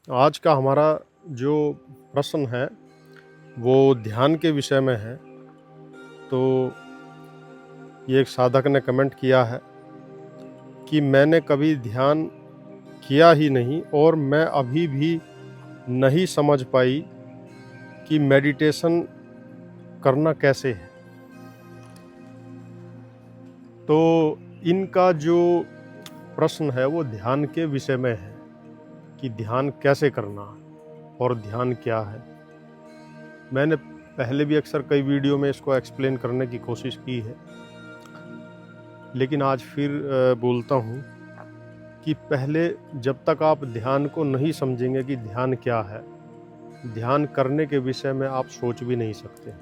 आज का हमारा जो प्रश्न है वो ध्यान के विषय में है। तो ये एक साधक ने कमेंट किया है कि मैंने कभी ध्यान किया ही नहीं और मैं अभी भी नहीं समझ पाई कि मेडिटेशन करना कैसे है। तो इनका जो प्रश्न है वो ध्यान के विषय में है कि ध्यान कैसे करना और ध्यान क्या है। मैंने पहले भी अक्सर कई वीडियो में इसको एक्सप्लेन करने की कोशिश की है, लेकिन आज फिर बोलता हूँ कि पहले जब तक आप ध्यान को नहीं समझेंगे कि ध्यान क्या है, ध्यान करने के विषय में आप सोच भी नहीं सकते,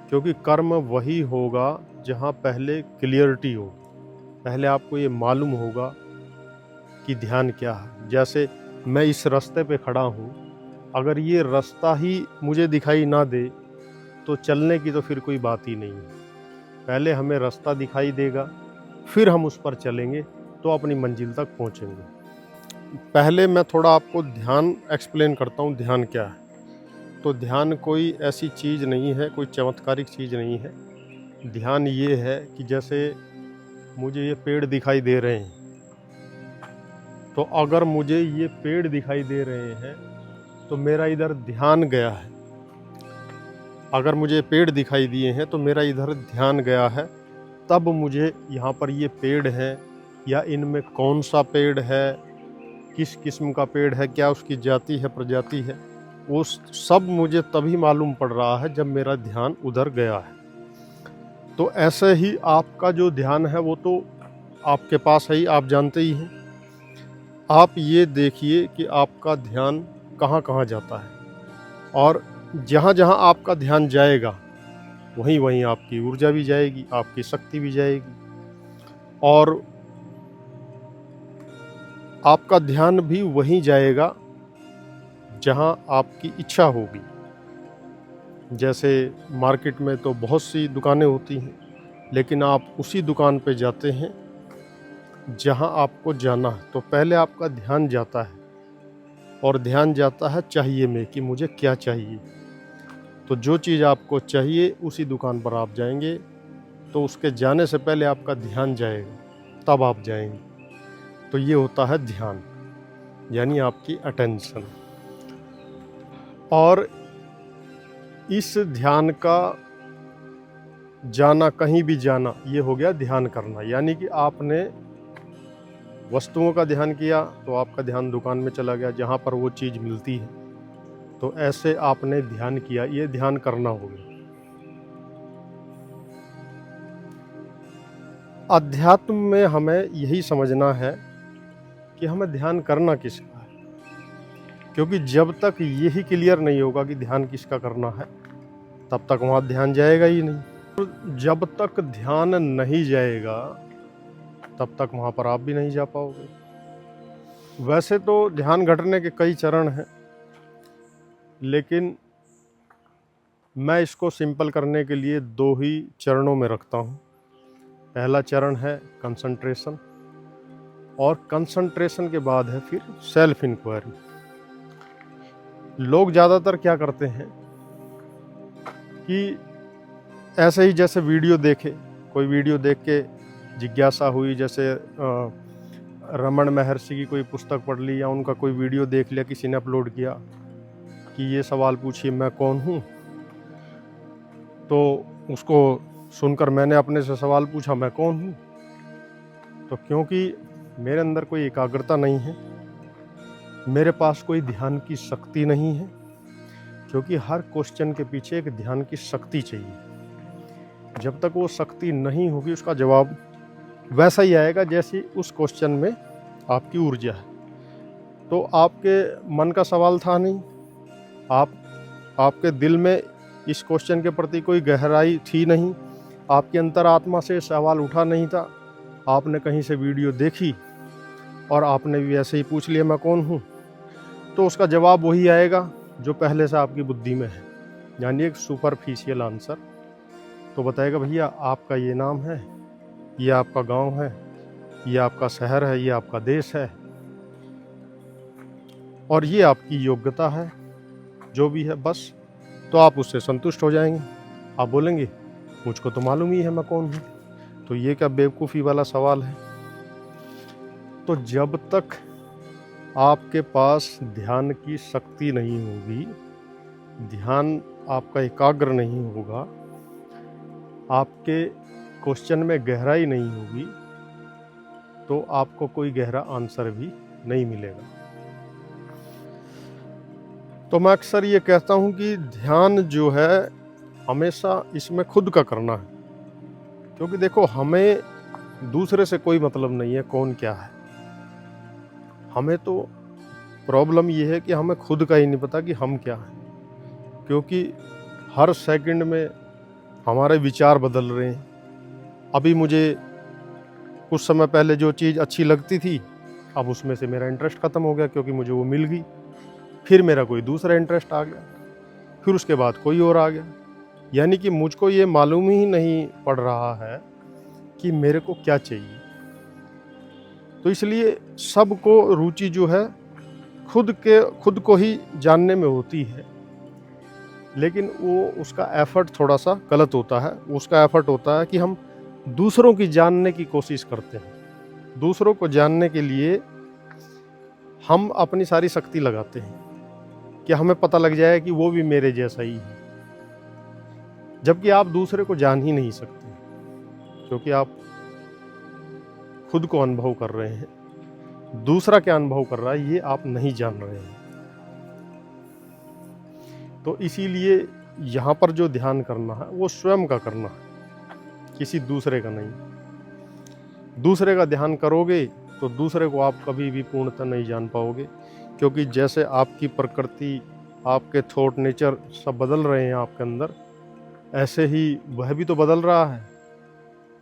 क्योंकि कर्म वही होगा जहाँ पहले क्लियरिटी हो, पहले आपको ये मालूम होगा कि ध्यान क्या है। जैसे मैं इस रास्ते पे खड़ा हूँ, अगर ये रास्ता ही मुझे दिखाई ना दे तो चलने की तो फिर कोई बात ही नहीं है। पहले हमें रास्ता दिखाई देगा, फिर हम उस पर चलेंगे तो अपनी मंजिल तक पहुँचेंगे। पहले मैं थोड़ा आपको ध्यान एक्सप्लेन करता हूँ, ध्यान क्या है। तो ध्यान कोई ऐसी चीज़ नहीं है, कोई चमत्कारिक चीज़ नहीं है। ध्यान ये है कि जैसे मुझे ये पेड़ दिखाई दे रहे हैं, तो अगर मुझे ये पेड़ दिखाई दे रहे हैं तो मेरा इधर ध्यान गया है। अगर मुझे पेड़ दिखाई दिए हैं तो मेरा इधर ध्यान गया है, तब मुझे यहाँ पर ये पेड़ है या इनमें कौन सा पेड़ है, किस किस्म का पेड़ है, क्या उसकी जाति है, प्रजाति है, वो सब मुझे तभी मालूम पड़ रहा है जब मेरा ध्यान उधर गया है। तो ऐसे ही आपका जो ध्यान है वो तो आपके पास है ही, आप जानते ही हैं। आप ये देखिए कि आपका ध्यान कहाँ कहाँ जाता है, और जहाँ जहाँ आपका ध्यान जाएगा वहीं वहीं आपकी ऊर्जा भी जाएगी, आपकी शक्ति भी जाएगी, और आपका ध्यान भी वहीं जाएगा जहाँ आपकी इच्छा होगी। जैसे मार्केट में तो बहुत सी दुकानें होती हैं, लेकिन आप उसी दुकान पे जाते हैं जहाँ आपको जाना है। तो पहले आपका ध्यान जाता है, और ध्यान जाता है चाहिए में कि मुझे क्या चाहिए। तो जो चीज़ आपको चाहिए उसी दुकान पर आप जाएंगे, तो उसके जाने से पहले आपका ध्यान जाएगा, तब आप जाएंगे। तो ये होता है ध्यान, यानी आपकी अटेंशन। और इस ध्यान का जाना, कहीं भी जाना, ये हो गया ध्यान करना। यानी कि आपने वस्तुओं का ध्यान किया तो आपका ध्यान दुकान में चला गया जहाँ पर वो चीज़ मिलती है, तो ऐसे आपने ध्यान किया, ये ध्यान करना हो गया। अध्यात्म में हमें यही समझना है कि हमें ध्यान करना किसका है, क्योंकि जब तक यही क्लियर नहीं होगा कि ध्यान किसका करना है, तब तक वहाँ ध्यान जाएगा ही नहीं। जब तक ध्यान नहीं जाएगा तब तक वहाँ पर आप भी नहीं जा पाओगे। वैसे तो ध्यान घटने के कई चरण हैं, लेकिन मैं इसको सिंपल करने के लिए दो ही चरणों में रखता हूँ। पहला चरण है कंसंट्रेशन, और कंसंट्रेशन के बाद है फिर सेल्फ इंक्वायरी। लोग ज़्यादातर क्या करते हैं कि ऐसे ही जैसे वीडियो देखे, कोई वीडियो देख के जिज्ञासा हुई, जैसे रमन महर्षि की कोई पुस्तक पढ़ ली या उनका कोई वीडियो देख लिया, किसी ने अपलोड किया कि ये सवाल पूछिए मैं कौन हूँ। तो उसको सुनकर मैंने अपने से सवाल पूछा मैं कौन हूँ। तो क्योंकि मेरे अंदर कोई एकाग्रता नहीं है, मेरे पास कोई ध्यान की शक्ति नहीं है, क्योंकि हर क्वेश्चन के पीछे एक ध्यान की शक्ति चाहिए। जब तक वो शक्ति नहीं होगी उसका जवाब वैसा ही आएगा जैसी उस क्वेश्चन में आपकी ऊर्जा है। तो आपके मन का सवाल था नहीं, आपके दिल में इस क्वेश्चन के प्रति कोई गहराई थी नहीं, आपकी अंतरात्मा से सवाल उठा नहीं था, आपने कहीं से वीडियो देखी और आपने भी ऐसे ही पूछ लिया मैं कौन हूँ, तो उसका जवाब वही आएगा जो पहले से आपकी बुद्धि में है, यानी एक सुपरफिशियल आंसर। तो बताएगा भैया आपका ये नाम है, ये आपका गांव है, ये आपका शहर है, ये आपका देश है। और ये आपकी योग्यता है, जो भी है बस, तो आप उससे संतुष्ट हो जाएंगे। आप बोलेंगे मुझको तो मालूम ही है मैं कौन हूँ, तो ये क्या बेवकूफ़ी वाला सवाल है। तो जब तक आपके पास ध्यान की शक्ति नहीं होगी, ध्यान आपका एकाग्र नहीं होगा, आपके क्वेश्चन में गहराई नहीं होगी, तो आपको कोई गहरा आंसर भी नहीं मिलेगा। तो मैं अक्सर ये कहता हूँ कि ध्यान जो है हमेशा इसमें खुद का करना है, क्योंकि देखो हमें दूसरे से कोई मतलब नहीं है कौन क्या है। हमें तो प्रॉब्लम ये है कि हमें खुद का ही नहीं पता कि हम क्या हैं, क्योंकि हर सेकंड में हमारे विचार बदल रहे हैं। अभी मुझे कुछ समय पहले जो चीज़ अच्छी लगती थी, अब उसमें से मेरा इंटरेस्ट ख़त्म हो गया क्योंकि मुझे वो मिल गई। फिर मेरा कोई दूसरा इंटरेस्ट आ गया, फिर उसके बाद कोई और आ गया। यानी कि मुझको ये मालूम ही नहीं पड़ रहा है कि मेरे को क्या चाहिए। तो इसलिए सबको रुचि जो है खुद को ही जानने में होती है, लेकिन वो उसका एफर्ट थोड़ा सा गलत होता है। उसका एफर्ट होता है कि हम दूसरों की जानने की कोशिश करते हैं। दूसरों को जानने के लिए हम अपनी सारी शक्ति लगाते हैं कि हमें पता लग जाए कि वो भी मेरे जैसा ही है, जबकि आप दूसरे को जान ही नहीं सकते, क्योंकि आप खुद को अनुभव कर रहे हैं। दूसरा क्या अनुभव कर रहा है ये आप नहीं जान रहे हैं। तो इसीलिए यहाँ पर जो ध्यान करना है वो स्वयं का करना है, किसी दूसरे का नहीं। दूसरे का ध्यान करोगे तो दूसरे को आप कभी भी पूर्णतः नहीं जान पाओगे, क्योंकि जैसे आपकी प्रकृति, आपके थॉट नेचर सब बदल रहे हैं आपके अंदर, ऐसे ही वह भी तो बदल रहा है।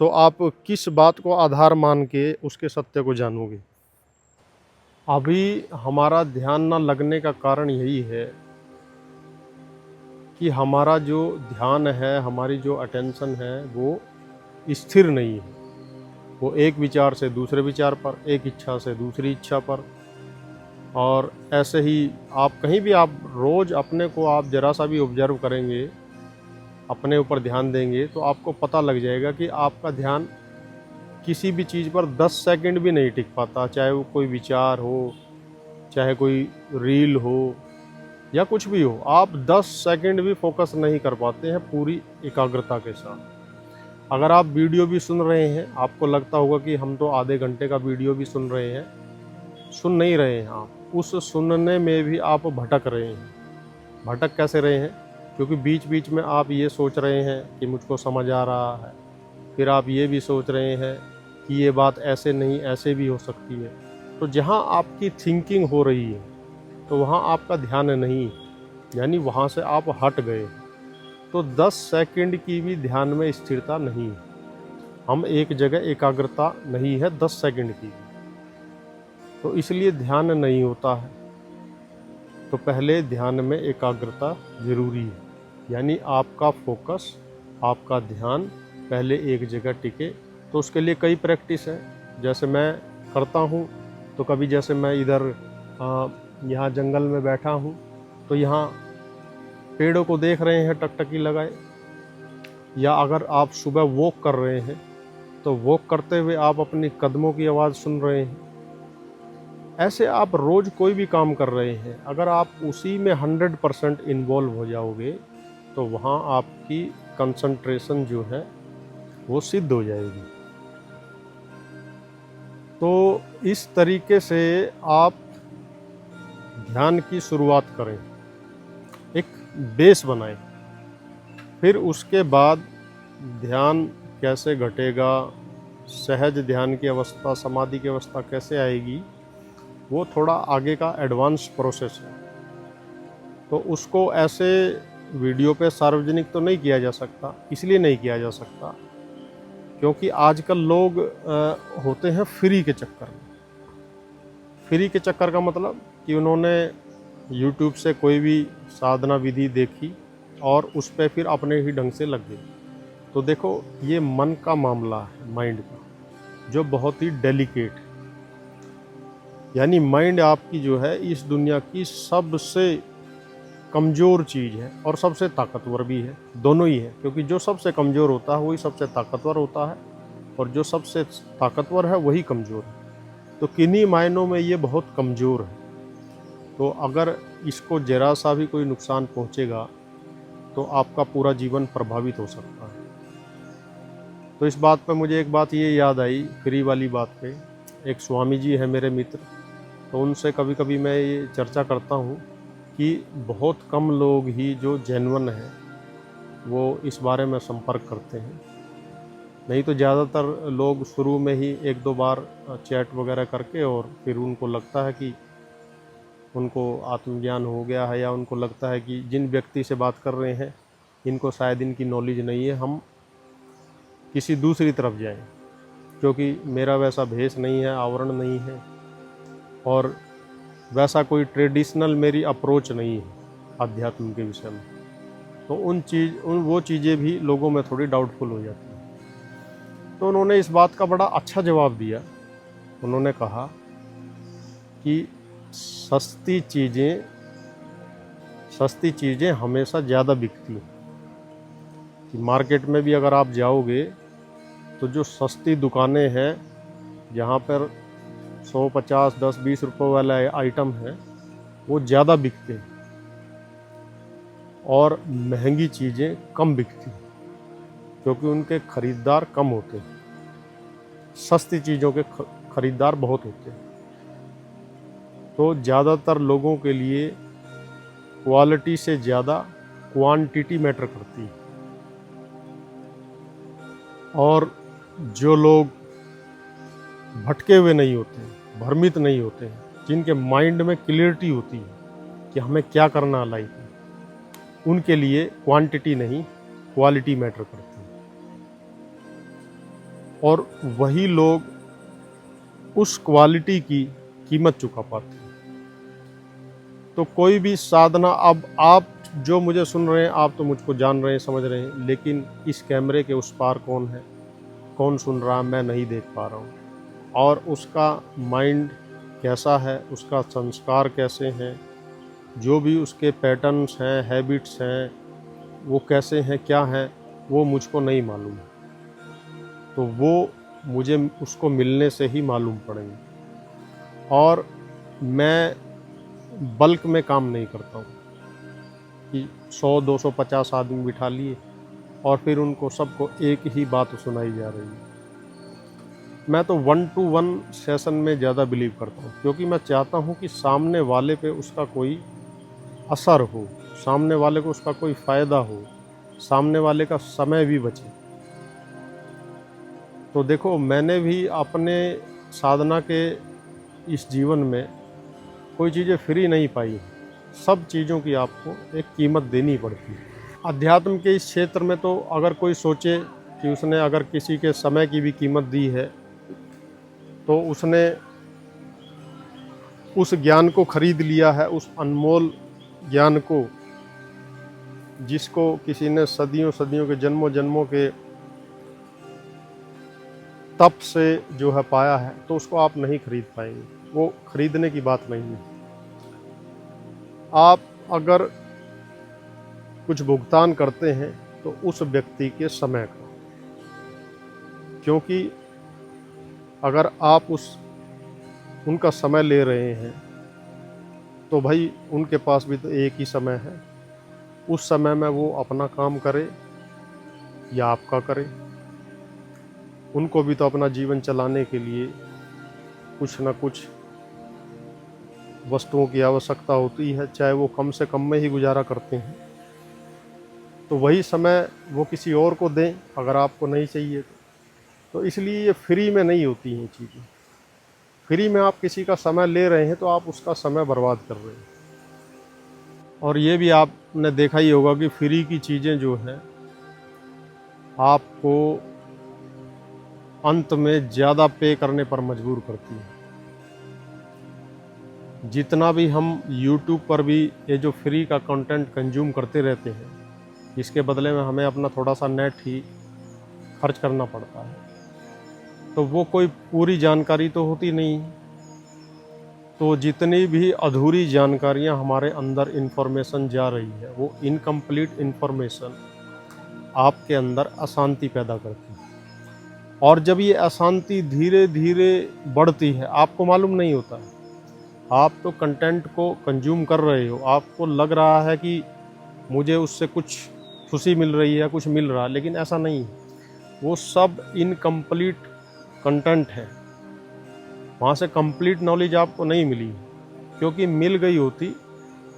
तो आप किस बात को आधार मान के उसके सत्य को जानोगे। अभी हमारा ध्यान न लगने का कारण यही है कि हमारा जो ध्यान है, हमारी जो अटेंशन है वो स्थिर नहीं है। वो एक विचार से दूसरे विचार पर, एक इच्छा से दूसरी इच्छा पर, और ऐसे ही आप कहीं भी आप रोज़ अपने को आप ज़रा सा भी ऑब्जर्व करेंगे, अपने ऊपर ध्यान देंगे, तो आपको पता लग जाएगा कि आपका ध्यान किसी भी चीज़ पर 10 सेकंड भी नहीं टिक पाता। चाहे वो कोई विचार हो, चाहे कोई रील हो या कुछ भी हो, आप 10 सेकंड भी फोकस नहीं कर पाते हैं पूरी एकाग्रता के साथ। अगर आप वीडियो भी सुन रहे हैं, आपको लगता होगा कि हम तो आधे घंटे का वीडियो भी सुन रहे हैं। सुन नहीं रहे हैं आप, उस सुनने में भी आप भटक रहे हैं। भटक कैसे रहे हैं? क्योंकि बीच बीच में आप ये सोच रहे हैं कि मुझको समझ आ रहा है, फिर आप ये भी सोच रहे हैं कि ये बात ऐसे नहीं ऐसे भी हो सकती है। तो जहाँ आपकी थिंकिंग हो रही है तो वहाँ आपका ध्यान नहीं, यानी वहाँ से आप हट गए। तो 10 सेकंड की भी ध्यान में स्थिरता नहीं है। हम एक जगह एकाग्रता नहीं है 10 सेकंड की, तो इसलिए ध्यान नहीं होता है। तो पहले ध्यान में एकाग्रता ज़रूरी है, यानी आपका फोकस, आपका ध्यान पहले एक जगह टिके। तो उसके लिए कई प्रैक्टिस है, जैसे मैं करता हूँ। तो कभी जैसे मैं इधर यहाँ जंगल में बैठा हूँ, तो यहाँ पेड़ों को देख रहे हैं टकटकी लगाए, या अगर आप सुबह वॉक कर रहे हैं तो वॉक करते हुए आप अपनी कदमों की आवाज़ सुन रहे हैं। ऐसे आप रोज़ कोई भी काम कर रहे हैं, अगर आप उसी में 100% इन्वॉल्व हो जाओगे तो वहाँ आपकी कंसंट्रेशन जो है वो सिद्ध हो जाएगी। तो इस तरीके से आप ध्यान की शुरुआत करें, एक बेस बनाएं, फिर उसके बाद ध्यान कैसे घटेगा, सहज ध्यान की अवस्था, समाधि की अवस्था कैसे आएगी, वो थोड़ा आगे का एडवांस प्रोसेस है। तो उसको ऐसे वीडियो पे सार्वजनिक तो नहीं किया जा सकता। इसलिए नहीं किया जा सकता क्योंकि आजकल लोग होते हैं फ्री के चक्कर में। फ्री के चक्कर का मतलब कि उन्होंने YouTube से कोई भी साधना विधि देखी और उस पर फिर अपने ही ढंग से लग गए। तो देखो, ये मन का मामला है, माइंड का, जो बहुत ही डेलिकेट है। यानी माइंड आपकी जो है इस दुनिया की सबसे कमज़ोर चीज़ है और सबसे ताकतवर भी है, दोनों ही है, क्योंकि जो सबसे कमज़ोर होता है वही सबसे ताकतवर होता है और जो सबसे ताकतवर है वही कमज़ोर है। तो किन्हीं मायनों में ये बहुत कमज़ोर है। तो अगर इसको ज़रा सा भी कोई नुकसान पहुँचेगा तो आपका पूरा जीवन प्रभावित हो सकता है। तो इस बात पे मुझे एक बात ये याद आई, फ्री वाली बात पे, एक स्वामी जी है मेरे मित्र, तो उनसे कभी कभी मैं ये चर्चा करता हूँ कि बहुत कम लोग ही जो जेन्युइन हैं वो इस बारे में संपर्क करते हैं, नहीं तो ज़्यादातर लोग शुरू में ही एक दो बार चैट वगैरह करके और फिर उनको लगता है कि उनको आत्मज्ञान हो गया है, या उनको लगता है कि जिन व्यक्ति से बात कर रहे हैं इनको शायद इनकी नॉलेज नहीं है, हम किसी दूसरी तरफ जाएं, क्योंकि मेरा वैसा भेष नहीं है, आवरण नहीं है और वैसा कोई ट्रेडिशनल मेरी अप्रोच नहीं है अध्यात्म के विषय में। तो वो चीज़ें भी लोगों में थोड़ी डाउटफुल हो जाती हैं। तो उन्होंने इस बात का बड़ा अच्छा जवाब दिया। उन्होंने कहा कि सस्ती चीज़ें हमेशा ज़्यादा बिकती हैं। कि मार्केट में भी अगर आप जाओगे तो जो सस्ती दुकानें हैं जहाँ पर 100, 50, 10, 20 रुपये वाला आइटम है वो ज़्यादा बिकते हैं और महंगी चीज़ें कम बिकती हैं, क्योंकि उनके ख़रीदार कम होते हैं। सस्ती चीज़ों के ख़रीदार बहुत होते हैं। तो ज़्यादातर लोगों के लिए क्वालिटी से ज़्यादा क्वांटिटी मैटर करती है। और जो लोग भटके हुए नहीं होते, भ्रमित नहीं होते हैं, जिनके माइंड में क्लियरिटी होती है कि हमें क्या करना लाइफ में, उनके लिए क्वांटिटी नहीं क्वालिटी मैटर करती है। और वही लोग उस क्वालिटी की कीमत चुका पाते हैं। तो कोई भी साधना, अब आप जो मुझे सुन रहे हैं, आप तो मुझको जान रहे हैं, समझ रहे हैं, लेकिन इस कैमरे के उस पार कौन है, कौन सुन रहा, मैं नहीं देख पा रहा हूँ। और उसका माइंड कैसा है, उसका संस्कार कैसे हैं, जो भी उसके पैटर्न्स हैं, हैबिट्स हैं, वो कैसे हैं, क्या हैं, वो मुझको नहीं मालूम। तो वो मुझे उसको मिलने से ही मालूम पड़ेंगे। और मैं बल्क में काम नहीं करता हूँ कि 100, 200, 50 आदमी बिठा लिए और फिर उनको सबको एक ही बात सुनाई जा रही है। मैं तो 1-to-1 सेशन में ज़्यादा बिलीव करता हूँ, क्योंकि मैं चाहता हूँ कि सामने वाले पे उसका कोई असर हो, सामने वाले को उसका कोई फ़ायदा हो, सामने वाले का समय भी बचे। तो देखो, मैंने भी अपने साधना के इस जीवन में कोई चीज़ें फ्री नहीं पाई। सब चीज़ों की आपको एक कीमत देनी पड़ती है। अध्यात्म के इस क्षेत्र में तो अगर कोई सोचे कि उसने अगर किसी के समय की भी कीमत दी है तो उसने उस ज्ञान को खरीद लिया है, उस अनमोल ज्ञान को, जिसको किसी ने सदियों सदियों के, जन्मों जन्मों के तप से जो है पाया है, तो उसको आप नहीं खरीद पाएंगे। वो खरीदने की बात नहीं है। आप अगर कुछ भुगतान करते हैं तो उस व्यक्ति के समय का, क्योंकि अगर आप उनका समय ले रहे हैं तो भाई उनके पास भी तो एक ही समय है। उस समय में वो अपना काम करे या आपका करे, उनको भी तो अपना जीवन चलाने के लिए कुछ न कुछ वस्तुओं की आवश्यकता होती है, चाहे वो कम से कम में ही गुजारा करते हैं। तो वही समय वो किसी और को दें अगर आपको नहीं चाहिए तो इसलिए ये फ्री में नहीं होती हैं चीज़ें। फ्री में आप किसी का समय ले रहे हैं तो आप उसका समय बर्बाद कर रहे हैं। और ये भी आपने देखा ही होगा कि फ्री की चीज़ें जो हैं आपको अंत में ज़्यादा पे करने पर मजबूर करती हैं। जितना भी हम YouTube पर भी ये जो फ्री का कंटेंट कंज्यूम करते रहते हैं, इसके बदले में हमें अपना थोड़ा सा नेट ही खर्च करना पड़ता है, तो वो कोई पूरी जानकारी तो होती नहीं। तो जितनी भी अधूरी जानकारियां हमारे अंदर इन्फॉर्मेशन जा रही है, वो इनकम्प्लीट इन्फॉर्मेशन आपके अंदर अशांति पैदा करती है। और जब ये अशांति धीरे धीरे बढ़ती है, आपको मालूम नहीं होता है, आप तो कंटेंट को कंज्यूम कर रहे हो, आपको लग रहा है कि मुझे उससे कुछ खुशी मिल रही है, कुछ मिल रहा है, लेकिन ऐसा नहीं है। वो सब इनकम्प्लीट कंटेंट है, वहाँ से कंप्लीट नॉलेज आपको नहीं मिली, क्योंकि मिल गई होती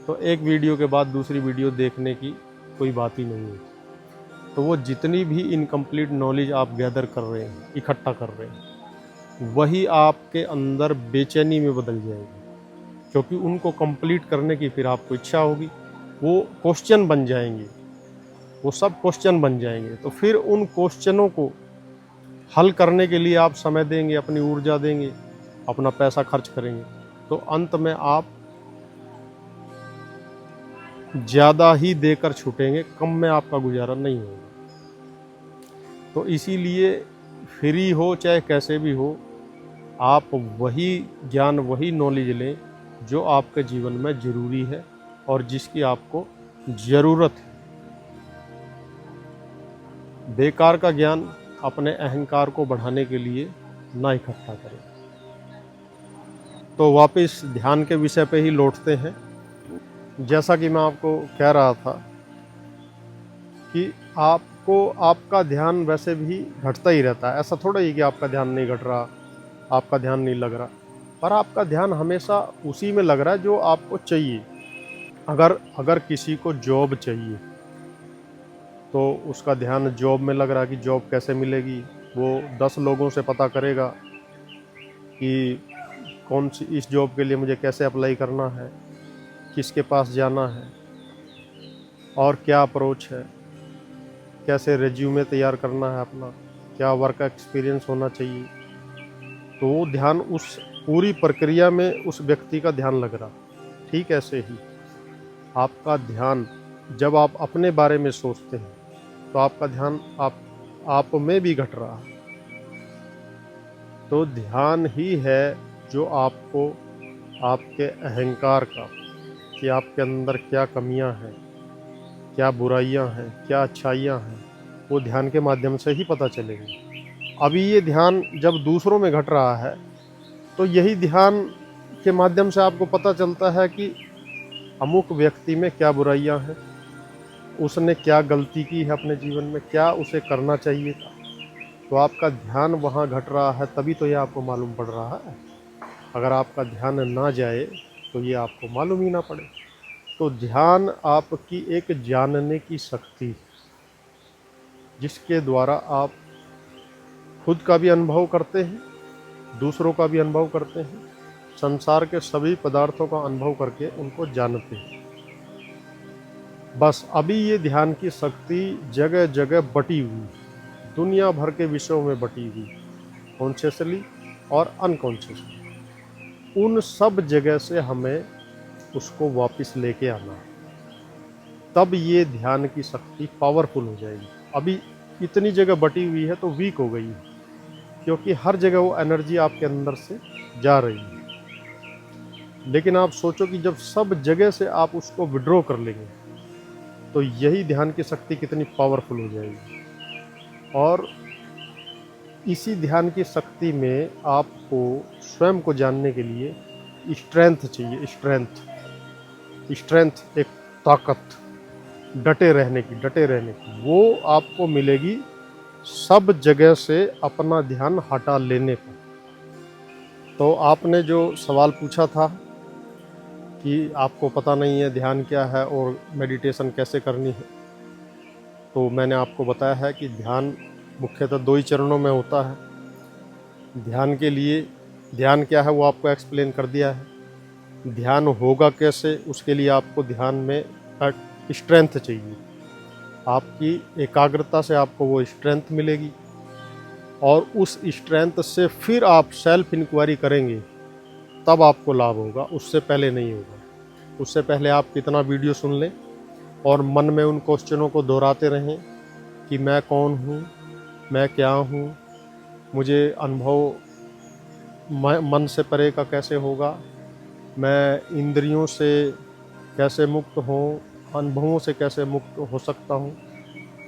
तो एक वीडियो के बाद दूसरी वीडियो देखने की कोई बात ही नहीं होती। तो वो जितनी भी इनकम्प्लीट नॉलेज आप गैदर कर रहे हैं, इकट्ठा कर रहे हैं, वही आपके अंदर बेचैनी में बदल जाएगी, क्योंकि उनको कंप्लीट करने की फिर आपको इच्छा होगी। वो क्वेश्चन बन जाएंगे, वो सब क्वेश्चन बन जाएंगे। तो फिर उन क्वेश्चनों को हल करने के लिए आप समय देंगे, अपनी ऊर्जा देंगे, अपना पैसा खर्च करेंगे, तो अंत में आप ज़्यादा ही देकर छूटेंगे, कम में आपका गुजारा नहीं होगा। तो इसीलिए फ्री हो चाहे कैसे भी हो, आप वही ज्ञान, वही नॉलेज लें जो आपके जीवन में ज़रूरी है और जिसकी आपको ज़रूरत है। बेकार का ज्ञान अपने अहंकार को बढ़ाने के लिए ना इकट्ठा करें। तो वापस ध्यान के विषय पे ही लौटते हैं। जैसा कि मैं आपको कह रहा था कि आपको आपका ध्यान वैसे भी घटता ही रहता है। ऐसा थोड़ा ही कि आपका ध्यान नहीं घट रहा, आपका ध्यान नहीं लग रहा, पर आपका ध्यान हमेशा उसी में लग रहा है जो आपको चाहिए। अगर किसी को जॉब चाहिए तो उसका ध्यान जॉब में लग रहा है कि जॉब कैसे मिलेगी। वो 10 लोगों से पता करेगा कि कौन सी इस जॉब के लिए मुझे कैसे अप्लाई करना है, किसके पास जाना है और क्या अप्रोच है, कैसे रिज्यूमे तैयार करना है अपना, क्या वर्क एक्सपीरियंस होना चाहिए। तो वो ध्यान उस पूरी प्रक्रिया में उस व्यक्ति का ध्यान लग रहा। ठीक ऐसे ही आपका ध्यान जब आप अपने बारे में सोचते हैं तो आपका ध्यान आप में भी घट रहा है। तो ध्यान ही है जो आपको आपके अहंकार का, कि आपके अंदर क्या कमियां हैं, क्या बुराइयां हैं, क्या अच्छाइयां हैं, वो ध्यान के माध्यम से ही पता चलेगी। अभी ये ध्यान जब दूसरों में घट रहा है तो यही ध्यान के माध्यम से आपको पता चलता है कि अमुक व्यक्ति में क्या बुराइयां हैं, उसने क्या गलती की है अपने जीवन में, क्या उसे करना चाहिए था। तो आपका ध्यान वहाँ घट रहा है, तभी तो ये आपको मालूम पड़ रहा है। अगर आपका ध्यान ना जाए तो ये आपको मालूम ही ना पड़े। तो ध्यान आपकी एक जानने की शक्ति है, जिसके द्वारा आप खुद का भी अनुभव करते हैं, दूसरों का भी अनुभव करते हैं, संसार के सभी पदार्थों का अनुभव करके उनको जानते हैं। बस अभी ये ध्यान की शक्ति जगह जगह बटी हुई, दुनिया भर के विषयों में बटी हुई, कॉन्शियसली और अनकॉन्शियसली। उन सब जगह से हमें उसको वापस लेके आना है, तब ये ध्यान की शक्ति पावरफुल हो जाएगी। अभी इतनी जगह बटी हुई है तो वीक हो गई है, क्योंकि हर जगह वो एनर्जी आपके अंदर से जा रही है। लेकिन आप सोचो कि जब सब जगह से आप उसको विड्रॉ कर लेंगे तो यही ध्यान की शक्ति कितनी पावरफुल हो जाएगी। और इसी ध्यान की शक्ति में आपको स्वयं को जानने के लिए स्ट्रेंथ चाहिए। स्ट्रेंथ एक ताकत, डटे रहने की वो आपको मिलेगी सब जगह से अपना ध्यान हटा लेने पर। तो आपने जो सवाल पूछा था कि आपको पता नहीं है ध्यान क्या है और मेडिटेशन कैसे करनी है, तो मैंने आपको बताया है कि ध्यान मुख्यतः 2 ही चरणों में होता है। ध्यान के लिए ध्यान क्या है वो आपको एक्सप्लेन कर दिया है। ध्यान होगा कैसे, उसके लिए आपको ध्यान में स्ट्रेंथ चाहिए। आपकी एकाग्रता से आपको वो स्ट्रेंथ मिलेगी और उस स्ट्रेंथ से फिर आप सेल्फ इंक्वायरी करेंगे, तब आपको लाभ होगा, उससे पहले नहीं होगा। उससे पहले आप कितना वीडियो सुन लें और मन में उन क्वेश्चनों को दोहराते रहें कि मैं कौन हूँ, मैं क्या हूँ, मुझे अनुभव मन से परे का कैसे होगा, मैं इंद्रियों से कैसे मुक्त हूँ, अनुभवों से कैसे मुक्त हो सकता हूँ।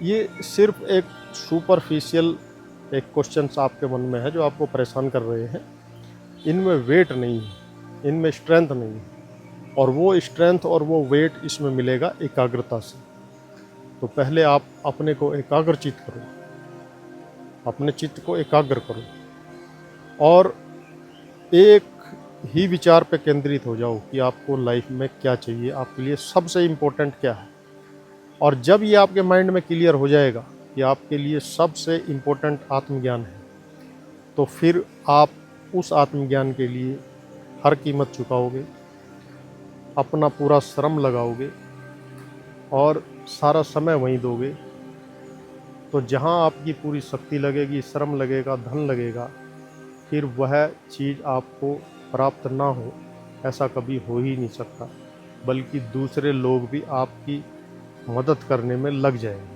ये सिर्फ़ एक सुपरफिशियल एक क्वेश्चन्स आपके मन में है जो आपको परेशान कर रहे हैं। इनमें वेट नहीं है, इनमें स्ट्रेंथ नहीं है, और वो स्ट्रेंथ और वो वेट इसमें मिलेगा एकाग्रता से। तो पहले आप अपने को एकाग्रचित्त करो, अपने चित्त को एकाग्र करो और एक ही विचार पे केंद्रित हो जाओ कि आपको लाइफ में क्या चाहिए, आपके लिए सबसे इम्पोर्टेंट क्या है। और जब ये आपके माइंड में क्लियर हो जाएगा कि आपके लिए सबसे इम्पोर्टेंट आत्मज्ञान है, तो फिर आप उस आत्मज्ञान के लिए हर कीमत चुकाओगे, अपना पूरा श्रम लगाओगे और सारा समय वहीं दोगे। तो जहाँ आपकी पूरी शक्ति लगेगी, श्रम लगेगा, धन लगेगा, फिर वह चीज़ आपको प्राप्त ना हो ऐसा कभी हो ही नहीं सकता, बल्कि दूसरे लोग भी आपकी मदद करने में लग जाएंगे।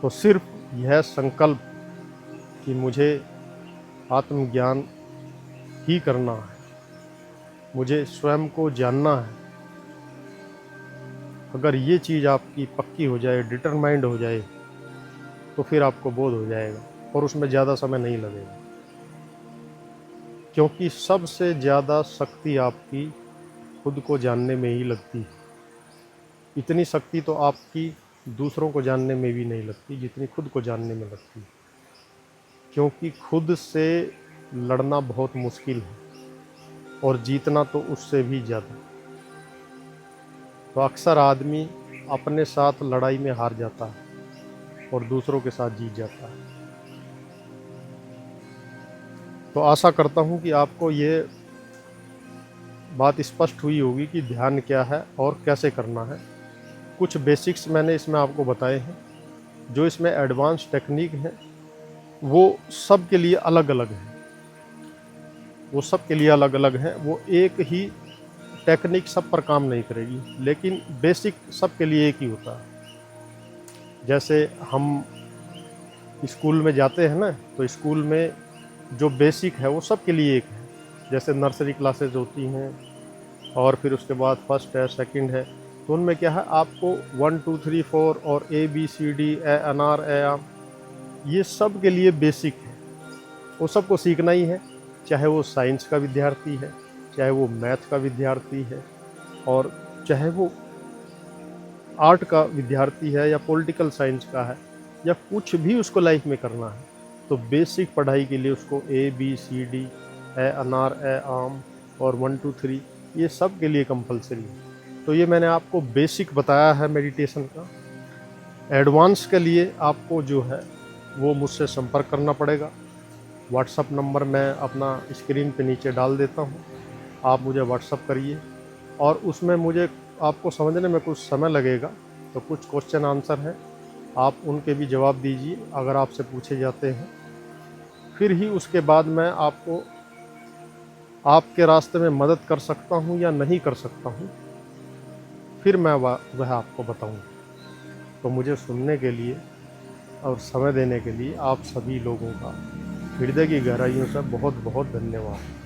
तो सिर्फ यह संकल्प कि मुझे आत्मज्ञान ही करना है, मुझे स्वयं को जानना है, अगर ये चीज़ आपकी पक्की हो जाए, डिटरमाइंड हो जाए, तो फिर आपको बोध हो जाएगा और उसमें ज़्यादा समय नहीं लगेगा। क्योंकि सबसे ज़्यादा शक्ति आपकी खुद को जानने में ही लगती है। इतनी शक्ति तो आपकी दूसरों को जानने में भी नहीं लगती जितनी खुद को जानने में लगती है। क्योंकि खुद से लड़ना बहुत मुश्किल है और जीतना तो उससे भी ज़्यादा। तो अक्सर आदमी अपने साथ लड़ाई में हार जाता है और दूसरों के साथ जीत जाता है। तो आशा करता हूँ कि आपको ये बात स्पष्ट हुई होगी कि ध्यान क्या है और कैसे करना है। कुछ बेसिक्स मैंने इसमें आपको बताए हैं। जो इसमें एडवांस टेक्निक है वो सब के लिए अलग अलग है, वो सब के लिए अलग अलग है। वो एक ही टेक्निक सब पर काम नहीं करेगी, लेकिन बेसिक सब के लिए एक ही होता है। जैसे हम स्कूल में जाते हैं ना, तो स्कूल में जो बेसिक है वो सब के लिए एक है। जैसे नर्सरी क्लासेज होती हैं और फिर उसके बाद फर्स्ट है, सेकंड है, तो उनमें क्या है, आपको 1 2 3 4 और ABCD ए अनार ए आम, ये सब के लिए बेसिक है, वो सबको सीखना ही है। चाहे वो साइंस का विद्यार्थी है, चाहे वो मैथ का विद्यार्थी है, और चाहे वो आर्ट का विद्यार्थी है या पॉलिटिकल साइंस का है, या कुछ भी उसको लाइफ में करना है, तो बेसिक पढ़ाई के लिए उसको ABCD ए अनार ए आम और 1 2 3 ये सब के लिए कंपलसरी है। तो ये मैंने आपको बेसिक बताया है मेडिटेशन का। एडवांस के लिए आपको जो है वो मुझसे संपर्क करना पड़ेगा। व्हाट्सअप नंबर मैं अपना स्क्रीन पे नीचे डाल देता हूँ, आप मुझे व्हाट्सअप करिए। और उसमें मुझे आपको समझने में कुछ समय लगेगा, तो कुछ क्वेश्चन आंसर हैं, आप उनके भी जवाब दीजिए अगर आपसे पूछे जाते हैं। फिर ही उसके बाद मैं आपको आपके रास्ते में मदद कर सकता हूँ या नहीं कर सकता हूँ, फिर मैं वह आपको बताऊँगा। तो मुझे सुनने के लिए और समय देने के लिए आप सभी लोगों का हृदय की गहराइयों से बहुत बहुत धन्यवाद।